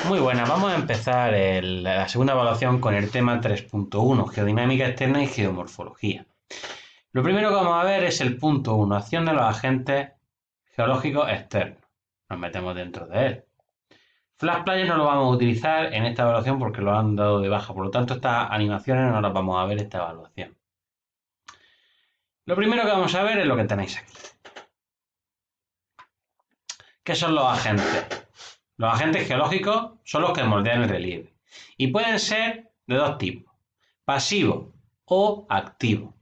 Muy buena, vamos a empezar la segunda evaluación con el tema 3.1, geodinámica externa y geomorfología. Lo primero que vamos a ver es el punto 1, acción de los agentes geológicos externos. Nos metemos dentro de él. Flash Player no lo vamos a utilizar en esta evaluación porque lo han dado de baja, por lo tanto estas animaciones no las vamos a ver en esta evaluación. Lo primero que vamos a ver es lo que tenéis aquí. ¿Qué son los agentes? Los agentes geológicos son los que moldean el relieve y pueden ser de dos tipos, pasivo o activo.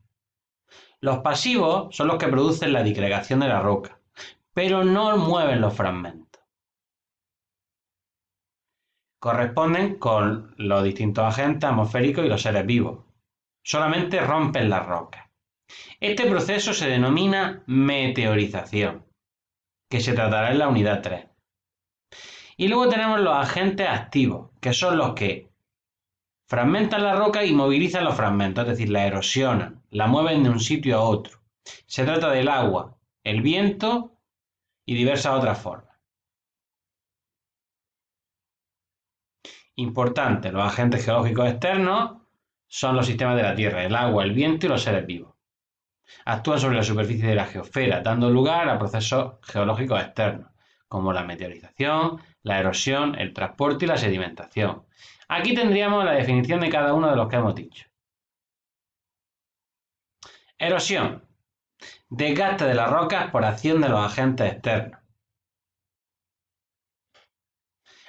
Los pasivos son los que producen la disgregación de la roca, pero no mueven los fragmentos. Corresponden con los distintos agentes atmosféricos y los seres vivos. Solamente rompen las rocas. Este proceso se denomina meteorización, que se tratará en la unidad 3. Y luego tenemos los agentes activos, que son los que fragmentan la roca y movilizan los fragmentos, es decir, la erosionan, la mueven de un sitio a otro. Se trata del agua, el viento y diversas otras formas. Importante, los agentes geológicos externos son los sistemas de la Tierra, el agua, el viento y los seres vivos. Actúan sobre la superficie de la geosfera, dando lugar a procesos geológicos externos, como la meteorización, la erosión, el transporte y la sedimentación. Aquí tendríamos la definición de cada uno de los que hemos dicho. Erosión. Desgaste de las rocas por acción de los agentes externos.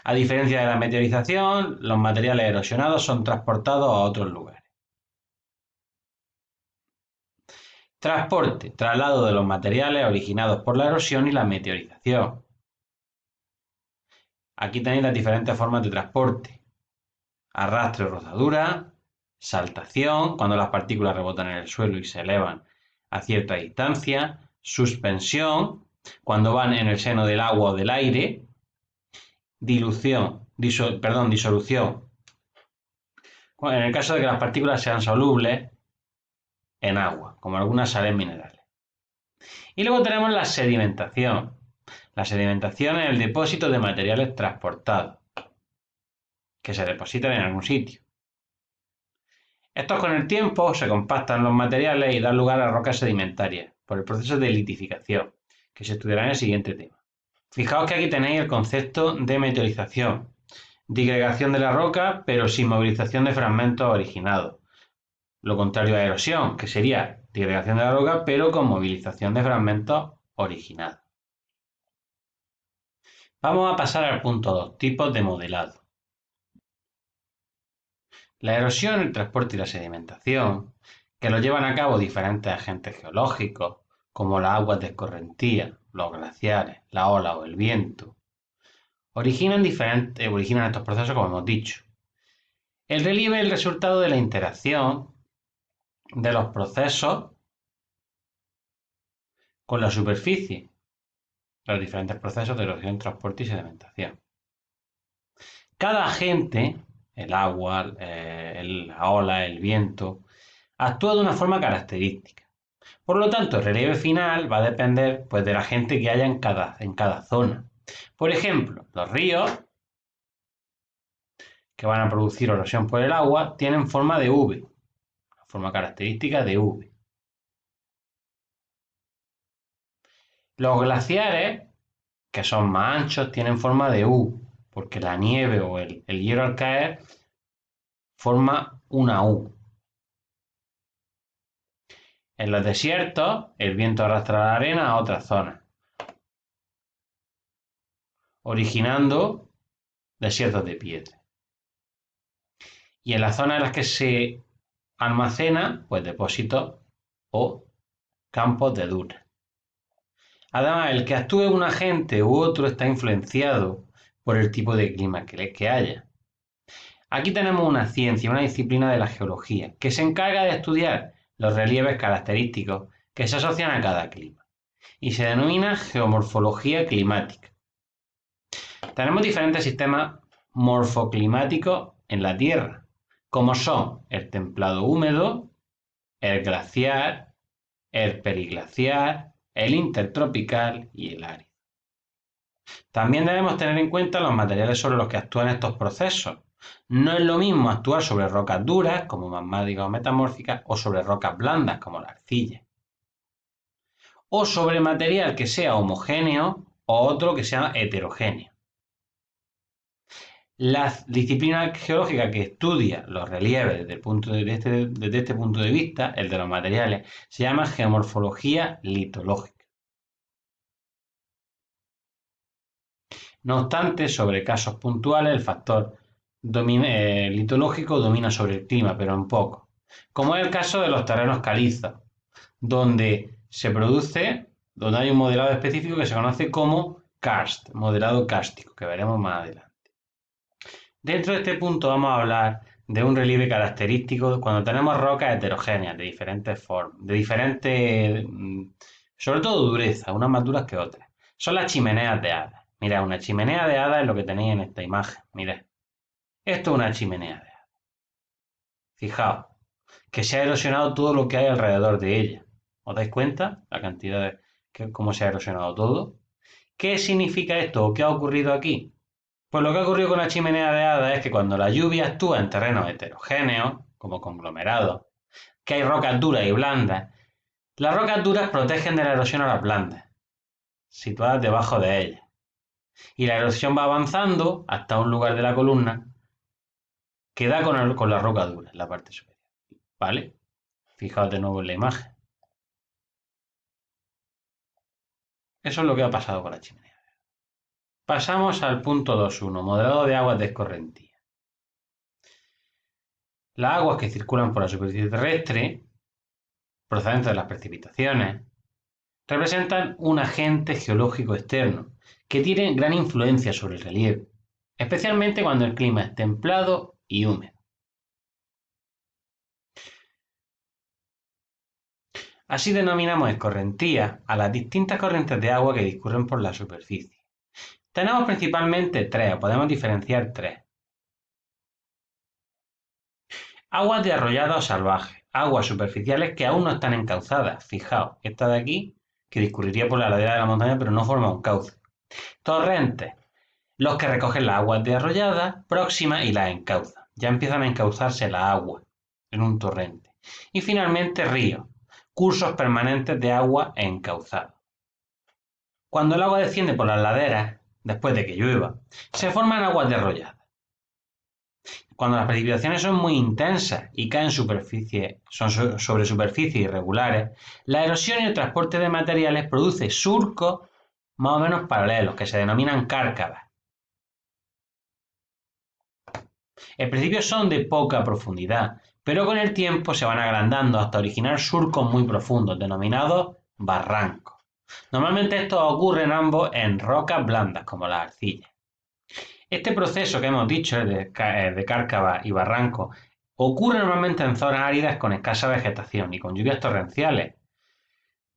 A diferencia de la meteorización, los materiales erosionados son transportados a otros lugares. Transporte, traslado de los materiales originados por la erosión y la meteorización. Aquí tenéis las diferentes formas de transporte. Arrastre o rozadura, saltación, cuando las partículas rebotan en el suelo y se elevan a cierta distancia, suspensión, cuando van en el seno del agua o del aire, disolución, en el caso de que las partículas sean solubles en agua, como algunas sales minerales. Y luego tenemos la sedimentación. La sedimentación es el depósito de materiales transportados, que se depositan en algún sitio. Estos con el tiempo se compactan los materiales y dan lugar a rocas sedimentarias, por el proceso de litificación, que se estudiará en el siguiente tema. Fijaos que aquí tenéis el concepto de meteorización, disgregación de la roca, pero sin movilización de fragmentos originados. Lo contrario a erosión, que sería disgregación de la roca, pero con movilización de fragmentos originados. Vamos a pasar al punto 2, tipos de modelado. La erosión, el transporte y la sedimentación, que lo llevan a cabo diferentes agentes geológicos, como las aguas de escorrentía, los glaciares, la ola o el viento, originan estos procesos como hemos dicho. El relieve es el resultado de la interacción de los procesos con la superficie, los diferentes procesos de erosión, transporte y sedimentación. Cada agente, el agua, la ola, el viento, actúa de una forma característica. Por lo tanto, el relieve final va a depender pues, del agente que haya en cada zona. Por ejemplo, los ríos, que van a producir erosión por el agua, tienen forma de V, una forma característica de V. Los glaciares, que son más anchos, tienen forma de U, porque la nieve o el hielo al caer forma una U. En los desiertos, el viento arrastra la arena a otras zonas, originando desiertos de piedra. Y en las zonas en las que se almacena, pues depósitos o campos de dunas. Además, el que actúe un agente u otro está influenciado por el tipo de clima que haya. Aquí tenemos una ciencia, una disciplina de la geología, que se encarga de estudiar los relieves característicos que se asocian a cada clima, y se denomina geomorfología climática. Tenemos diferentes sistemas morfoclimáticos en la Tierra, como son el templado húmedo, el glaciar, el periglaciar, el intertropical y el árido. También debemos tener en cuenta los materiales sobre los que actúan estos procesos. No es lo mismo actuar sobre rocas duras, como magmáticas o metamórficas, o sobre rocas blandas, como la arcilla. O sobre material que sea homogéneo o otro que sea heterogéneo. La disciplina geológica que estudia los relieves desde este punto de vista, el de los materiales, se llama geomorfología litológica. No obstante, sobre casos puntuales, el factor litológico domina sobre el clima, pero en poco, como es el caso de los terrenos calizos, donde hay un modelado específico que se conoce como karst, modelado kárstico, que veremos más adelante. Dentro de este punto vamos a hablar de un relieve característico cuando tenemos rocas heterogéneas de diferentes formas, sobre todo dureza, unas más duras que otras. Son las chimeneas de Hadas. Mirad, una chimenea de Hadas es lo que tenéis en esta imagen. Mirad, esto es una chimenea de Hadas. Fijaos, que se ha erosionado todo lo que hay alrededor de ella. ¿Os dais cuenta? La cantidad cómo se ha erosionado todo. ¿Qué significa esto o qué ha ocurrido aquí? Pues lo que ha ocurrido con la chimenea de Hadas es que cuando la lluvia actúa en terrenos heterogéneos, como conglomerados, que hay rocas duras y blandas, las rocas duras protegen de la erosión a las blandas, situadas debajo de ellas. Y la erosión va avanzando hasta un lugar de la columna que da con la roca dura en la parte superior. ¿Vale? Fijaos de nuevo en la imagen. Eso es lo que ha pasado con la chimenea. Pasamos al punto 2.1, modelado de aguas de escorrentía. Las aguas que circulan por la superficie terrestre, procedentes de las precipitaciones, representan un agente geológico externo que tiene gran influencia sobre el relieve, especialmente cuando el clima es templado y húmedo. Así denominamos escorrentía a las distintas corrientes de agua que discurren por la superficie. Tenemos principalmente tres, o podemos diferenciar tres. Aguas de arrollados salvajes, aguas superficiales que aún no están encauzadas. Fijaos, esta de aquí, que discurriría por la ladera de la montaña pero no forma un cauce. Torrentes, los que recogen las aguas de arrolladas próximas y las encauzan. Ya empiezan a encauzarse las aguas en un torrente. Y finalmente ríos, cursos permanentes de agua encauzados. Cuando el agua desciende por las laderas, después de que llueva, se forman aguas de arrollada. Cuando las precipitaciones son muy intensas y caen sobre superficies irregulares, la erosión y el transporte de materiales produce surcos más o menos paralelos, que se denominan cárcavas. En principio son de poca profundidad, pero con el tiempo se van agrandando hasta originar surcos muy profundos, denominados barrancos. Normalmente estos ocurren ambos en rocas blandas, como las arcillas. Este proceso que hemos dicho, de cárcava y barranco, ocurre normalmente en zonas áridas con escasa vegetación y con lluvias torrenciales,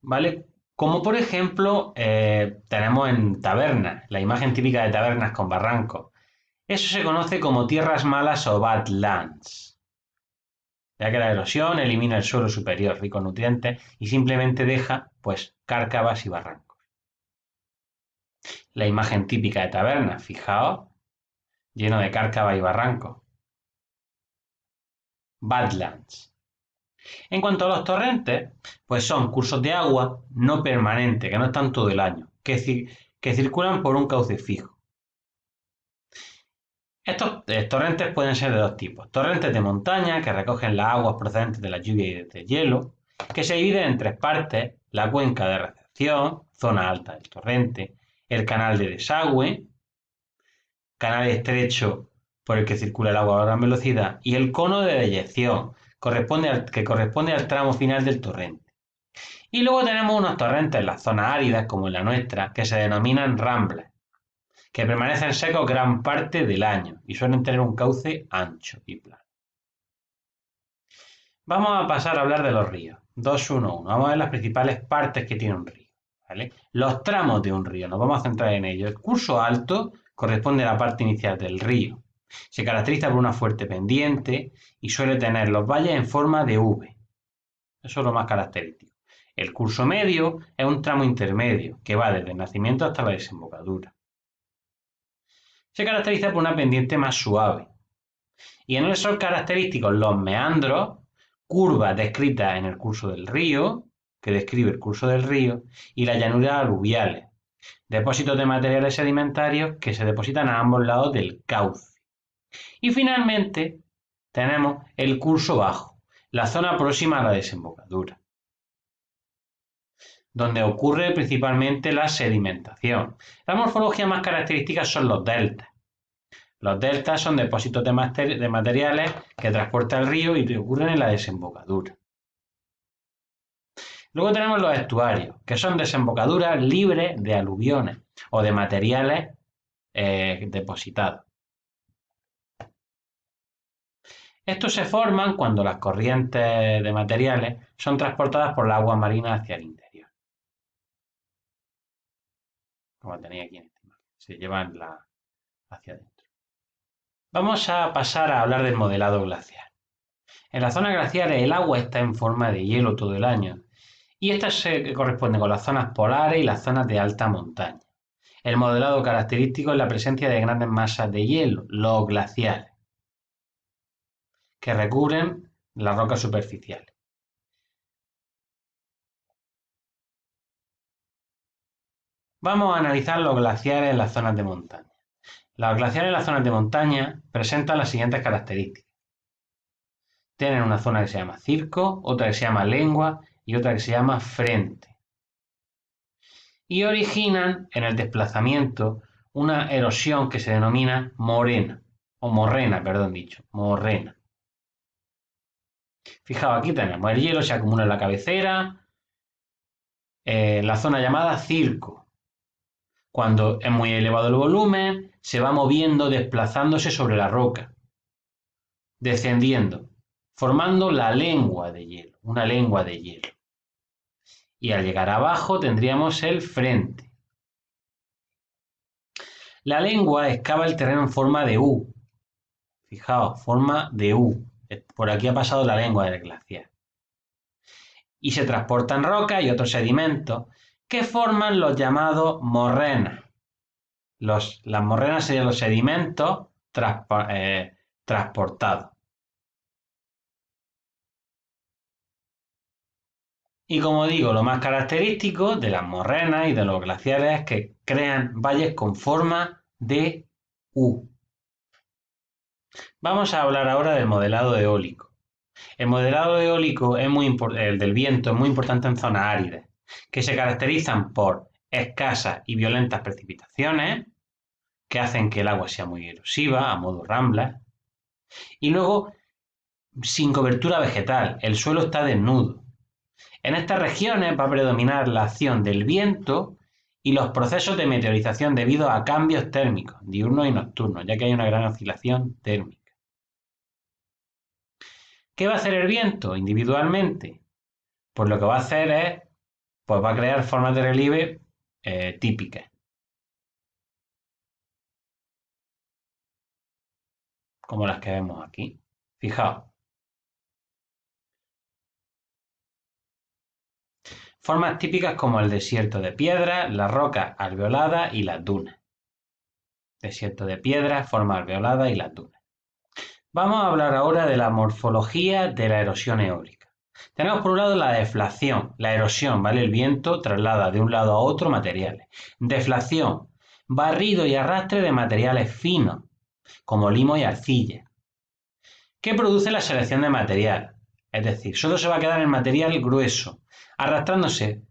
¿vale? Como por ejemplo tenemos en tabernas, la imagen típica de tabernas con barrancos. Eso se conoce como tierras malas o badlands, ya que la erosión elimina el suelo superior rico en nutrientes y simplemente deja, pues, cárcavas y barrancos. La imagen típica de tabernas, fijaos, lleno de cárcavas y barrancos. Badlands. En cuanto a los torrentes, pues son cursos de agua no permanentes, que no están todo el año, que circulan por un cauce fijo. Estos torrentes pueden ser de dos tipos. Torrentes de montaña, que recogen las aguas procedentes de la lluvia y del hielo, que se dividen en tres partes: la cuenca de recepción, zona alta del torrente, el canal de desagüe, canal estrecho por el que circula el agua a gran velocidad, y el cono de deyección, que corresponde al tramo final del torrente. Y luego tenemos unos torrentes en las zonas áridas, como en la nuestra, que se denominan ramblas, que permanecen secos gran parte del año y suelen tener un cauce ancho y plano. Vamos a pasar a hablar de los ríos. 2.1.1. Vamos a ver las principales partes que tiene un río, ¿vale? Los tramos de un río, nos vamos a centrar en ello. El curso alto corresponde a la parte inicial del río. Se caracteriza por una fuerte pendiente y suele tener los valles en forma de V. Eso es lo más característico. El curso medio es un tramo intermedio que va desde el nacimiento hasta la desembocadura. se caracteriza por una pendiente más suave. Y en él son característicos los meandros, curvas descritas en el curso del río, que describe el curso del río, y las llanuras aluviales, depósitos de materiales sedimentarios que se depositan a ambos lados del cauce. Y finalmente tenemos el curso bajo, la zona próxima a la desembocadura, donde ocurre principalmente la sedimentación. La morfología más característica son los deltas. Los deltas son depósitos de materiales que transporta el río y que ocurren en la desembocadura. Luego tenemos los estuarios, que son desembocaduras libres de aluviones o de materiales depositados. Estos se forman cuando las corrientes de materiales son transportadas por las aguas marinas hacia el interior. Como tenéis aquí en esta imagen, se llevan hacia adentro. Vamos a pasar a hablar del modelado glaciar. En las zonas glaciares el agua está en forma de hielo todo el año y esta se corresponde con las zonas polares y las zonas de alta montaña. El modelado característico es la presencia de grandes masas de hielo, los glaciares, que recubren las rocas superficiales. Vamos a analizar los glaciares en las zonas de montaña. Los glaciares en las zonas de montaña presentan las siguientes características. Tienen una zona que se llama circo, otra que se llama lengua y otra que se llama frente. Y originan en el desplazamiento una erosión que se denomina morrena. Fijaos, aquí tenemos el hielo se acumula en la cabecera, la zona llamada circo. Cuando es muy elevado el volumen, se va moviendo, desplazándose sobre la roca, descendiendo, formando la lengua de hielo, una lengua de hielo. Y al llegar abajo tendríamos el frente. La lengua excava el terreno en forma de U. Fijaos, forma de U. Por aquí ha pasado la lengua del glaciar. Y se transportan rocas y otros sedimentos que forman los llamados morrenas. Las morrenas serían los sedimentos transportados. Y como digo, lo más característico de las morrenas y de los glaciares es que crean valles con forma de U. Vamos a hablar ahora del modelado eólico. El modelado eólico el del viento es muy importante en zonas áridas, que se caracterizan por escasas y violentas precipitaciones, que hacen que el agua sea muy erosiva, a modo rambla, y luego sin cobertura vegetal, el suelo está desnudo. En estas regiones va a predominar la acción del viento y los procesos de meteorización debido a cambios térmicos, diurnos y nocturnos, ya que hay una gran oscilación térmica. ¿Qué va a hacer el viento individualmente? Pues lo que va a hacer es, pues va a crear formas de relieve típicas. Como las que vemos aquí. Fijaos. Formas típicas como el desierto de piedra, las rocas alveoladas y las dunas. Desierto de piedra, forma alveolada y las dunas. Vamos a hablar ahora de la morfología de la erosión eólica. Tenemos por un lado la deflación, la erosión, ¿vale? El viento traslada de un lado a otro materiales. Deflación, barrido y arrastre de materiales finos, como limo y arcilla. ¿Qué produce la selección de material? Es decir, solo se va a quedar el material grueso, arrastrándose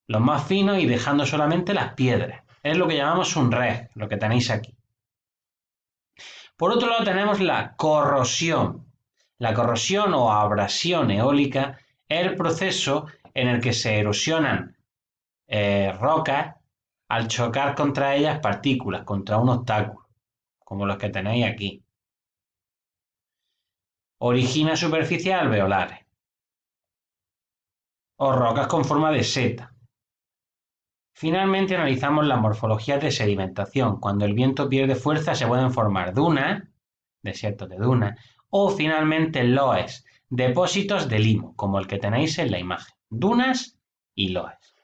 los más finos y dejando solamente las piedras. Es lo que llamamos un reg, lo que tenéis aquí. Por otro lado tenemos la corrosión. La corrosión o abrasión eólica es el proceso en el que se erosionan rocas al chocar contra ellas partículas, contra un obstáculo, como los que tenéis aquí. Origina superficies alveolares o rocas con forma de seta. Finalmente analizamos las morfologías de sedimentación. Cuando el viento pierde fuerza se pueden formar dunas, desiertos de dunas, o finalmente loes, depósitos de limo, como el que tenéis en la imagen. Dunas y loes.